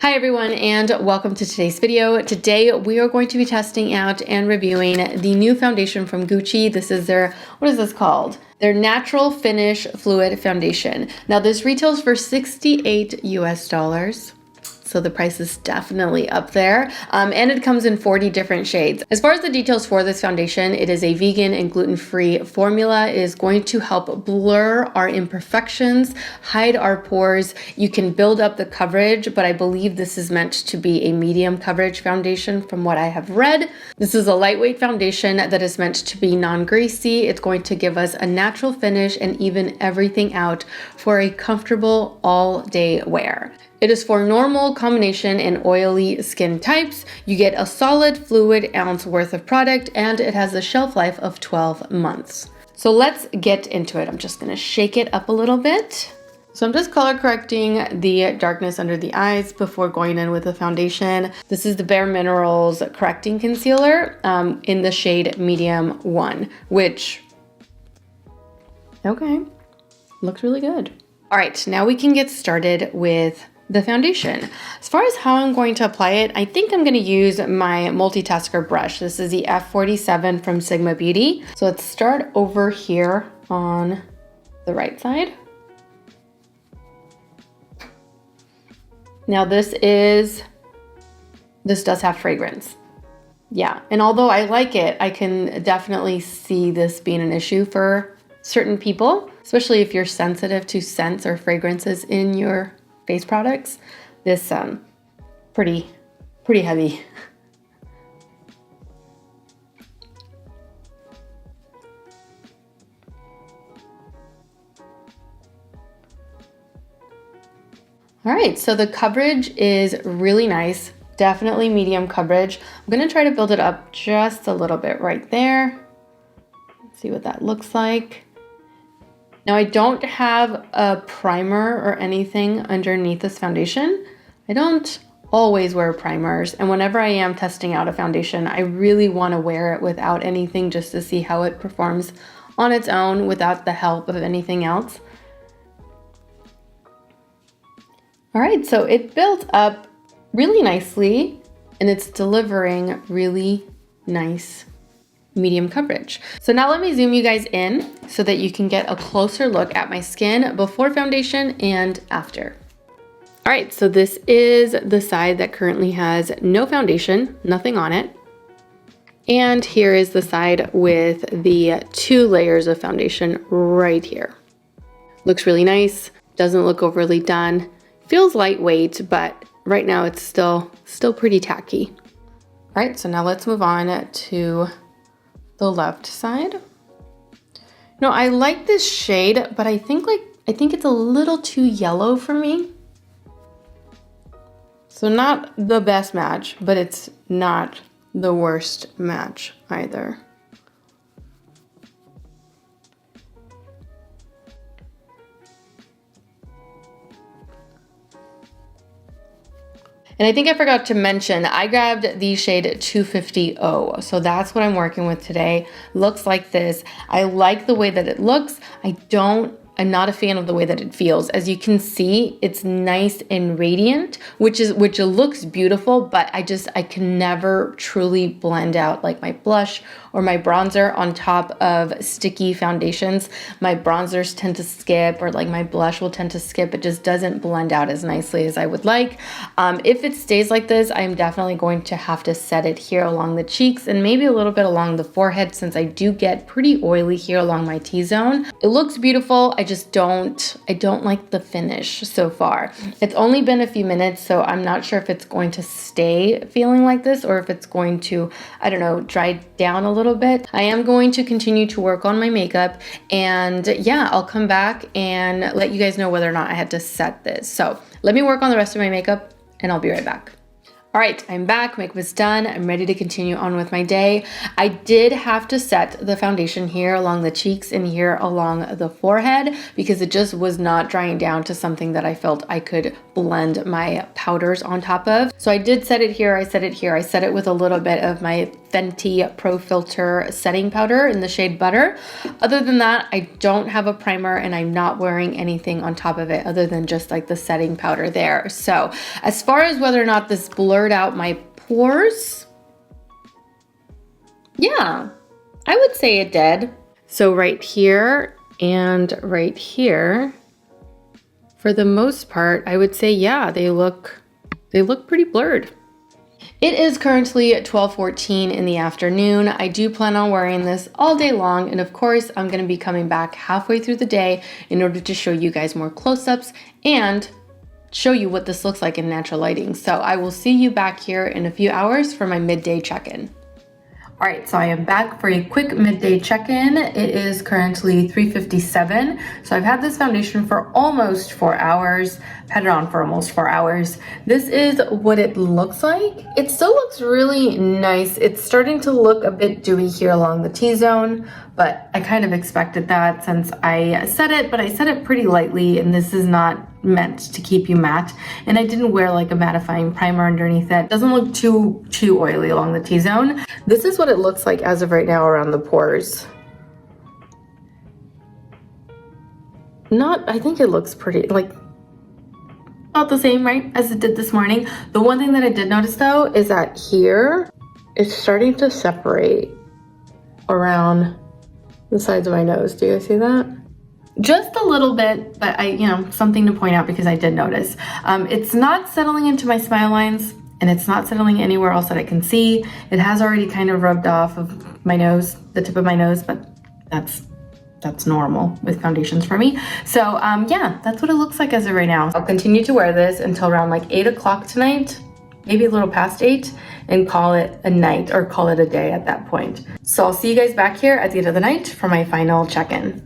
Hi everyone and welcome to today's video. Today we are going to be testing out and reviewing the new foundation from Gucci. This is their, what is this called? Their Natural Finish Fluid Foundation. Now this retails for $68 US. So the price is definitely up there. And it comes in 40 different shades. As far as the details for this foundation, it is a vegan and gluten-free formula. It is going to help blur our imperfections, hide our pores. You can build up the coverage, but I believe this is meant to be a medium coverage foundation from what I have read. This is a lightweight foundation that is meant to be non-greasy. It's going to give us a natural finish and even everything out for a comfortable all-day wear. It is for normal, combination, and oily skin types. You get a solid fluid ounce worth of product and it has a shelf life of 12 months. So let's get into it. I'm just gonna shake it up a little bit. So I'm just color correcting the darkness under the eyes before going in with the foundation. This is the Bare Minerals Correcting Concealer in the shade Medium 1, which, okay, looks really good. All right, now we can get started with the foundation. As far as how I'm going to apply it, I think I'm going to use my multitasker brush. This is the F47 from Sigma Beauty. So let's start over here on the right side. Now this does have fragrance. Yeah, and although I like it, I can definitely see this being an issue for certain people, especially if you're sensitive to scents or fragrances in your face products. This pretty heavy. All right, so the coverage is really nice, definitely medium coverage. I'm gonna try to build it up just a little bit right there. Let's see what that looks like. Now I don't have a primer or anything underneath this foundation. I don't always wear primers, and whenever I am testing out a foundation, I really want to wear it without anything just to see how it performs on its own without the help of anything else. All right, so it built up really nicely and it's delivering really nice medium coverage. So now let me zoom you guys in so that you can get a closer look at my skin before foundation and after. All right, so this is the side that currently has no foundation, nothing on it. And here is the side with the 2 layers of foundation right here. Looks really nice, doesn't look overly done. Feels lightweight, but right now it's still pretty tacky. All right, so now let's move on to the left side. No, I like this shade, but I think it's a little too yellow for me. So not the best match, but it's not the worst match either. And I think I forgot to mention, I grabbed the shade 250 O. So that's what I'm working with today. Looks like this. I like the way that it looks. I'm not a fan of the way that it feels. As you can see, it's nice and radiant, which looks beautiful, but I can never truly blend out like my blush or my bronzer on top of sticky foundations. My bronzers tend to skip, or like my blush will tend to skip. It just doesn't blend out as nicely as I would like. If it stays like this, I'm definitely going to have to set it here along the cheeks and maybe a little bit along the forehead, since I do get pretty oily here along my T-zone. It looks beautiful. I don't like the finish so far. It's only been a few minutes, so I'm not sure if it's going to stay feeling like this or if it's going to, I don't know, dry down a little bit. I am going to continue to work on my makeup, and yeah, I'll come back and let you guys know whether or not I had to set this. So let me work on the rest of my makeup and I'll be right back. All right, I'm back, makeup is done. I'm ready to continue on with my day. I did have to set the foundation here along the cheeks and here along the forehead because it just was not drying down to something that I felt I could blend my powders on top of. So I did set it here, I set it here. I set it with a little bit of my Fenty Pro Filter setting powder in the shade Butter. Other than that, I don't have a primer and I'm not wearing anything on top of it other than just like the setting powder there. So as far as whether or not this blurred out my pores, yeah, I would say it did. So right here and right here, for the most part, I would say, yeah, they look pretty blurred. It is currently 12:14 in the afternoon. I do plan on wearing this all day long, and of course, I'm gonna be coming back halfway through the day in order to show you guys more close-ups and show you what this looks like in natural lighting. So I will see you back here in a few hours for my midday check-in. All right, so I am back for a quick midday check-in. It is currently 3:57. So I've had this foundation for almost 4 hours. I've had it on for almost 4 hours. This is what it looks like. It still looks really nice. It's starting to look a bit dewy here along the T-zone, but I kind of expected that since I set it, but I set it pretty lightly, and this is not meant to keep you matte. And I didn't wear like a mattifying primer underneath it. It doesn't look too oily along the T-zone. This is what it looks like as of right now around the pores. I think it looks pretty, like, about the same, right, as it did this morning. The one thing that I did notice though is that here it's starting to separate around the sides of my nose. Do you guys see that? Just a little bit, but something to point out because I did notice. It's not settling into my smile lines and it's not settling anywhere else that I can see. It has already kind of rubbed off of my nose, the tip of my nose, but that's normal with foundations for me. So yeah, that's what it looks like as of right now. I'll continue to wear this until around like 8 o'clock tonight, maybe a little past 8, and call it a night or call it a day at that point. So I'll see you guys back here at the end of the night for my final check-in.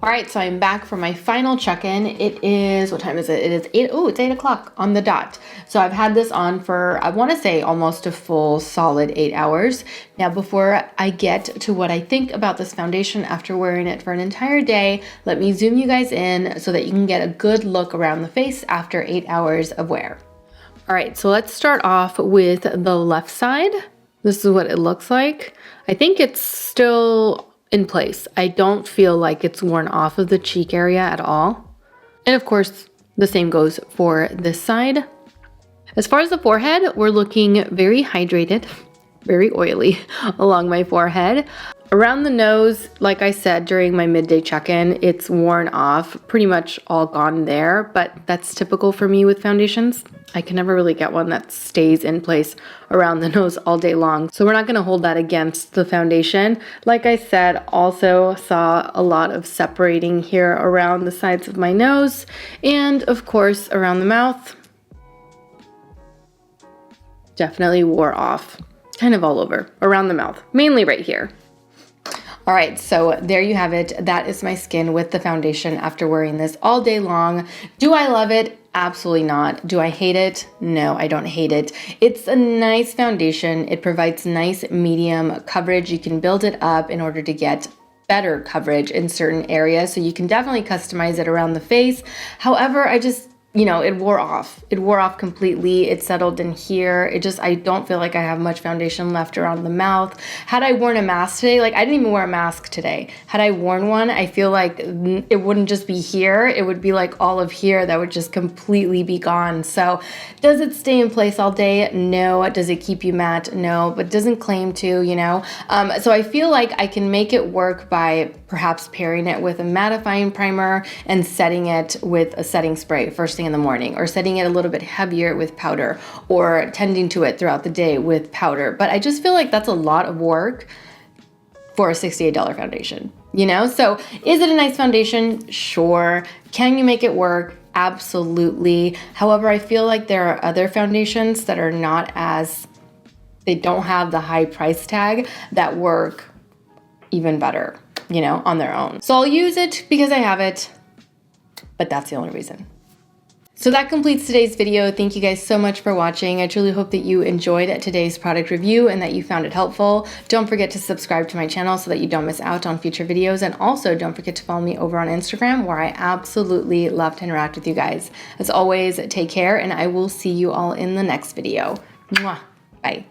All right, so I'm back for my final check-in. It is, what time is it? It is 8, oh, it's 8 o'clock on the dot. So I've had this on for, I wanna say almost a full solid 8 hours. Now, before I get to what I think about this foundation after wearing it for an entire day, let me zoom you guys in so that you can get a good look around the face after 8 hours of wear. All right, so let's start off with the left side. This is what it looks like. I think it's still in place. I don't feel like it's worn off of the cheek area at all. And of course, the same goes for this side. As far as the forehead, we're looking very hydrated, very oily along my forehead. Around the nose, like I said during my midday check-in, it's worn off, pretty much all gone there, but that's typical for me with foundations. I can never really get one that stays in place around the nose all day long. So we're not gonna hold that against the foundation. Like I said, also saw a lot of separating here around the sides of my nose and of course around the mouth. Definitely wore off, kind of all over, around the mouth, mainly right here. All right, so there you have it. That is my skin with the foundation after wearing this all day long. Do I love it? Absolutely not. Do I hate it? No, I don't hate it. It's a nice foundation. It provides nice medium coverage. You can build it up in order to get better coverage in certain areas. So you can definitely customize it around the face. However, it wore off. It wore off completely. It settled in here. I don't feel like I have much foundation left around the mouth. Had I worn a mask today, like I didn't even wear a mask today. Had I worn one, I feel like it wouldn't just be here. It would be like all of here that would just completely be gone. So does it stay in place all day? No. Does it keep you matte? No, but doesn't claim to, So I feel like I can make it work by perhaps pairing it with a mattifying primer and setting it with a setting spray first thing in the morning, or setting it a little bit heavier with powder, or tending to it throughout the day with powder. But I just feel like that's a lot of work for a $68 foundation, So is it a nice foundation? Sure. Can you make it work? Absolutely. However, I feel like there are other foundations that are they don't have the high price tag that work even better, on their own. So I'll use it because I have it, but that's the only reason. So that completes today's video. Thank you guys so much for watching. I truly hope that you enjoyed today's product review and that you found it helpful. Don't forget to subscribe to my channel so that you don't miss out on future videos. And also don't forget to follow me over on Instagram, where I absolutely love to interact with you guys. As always, take care, and I will see you all in the next video. Mwah. Bye.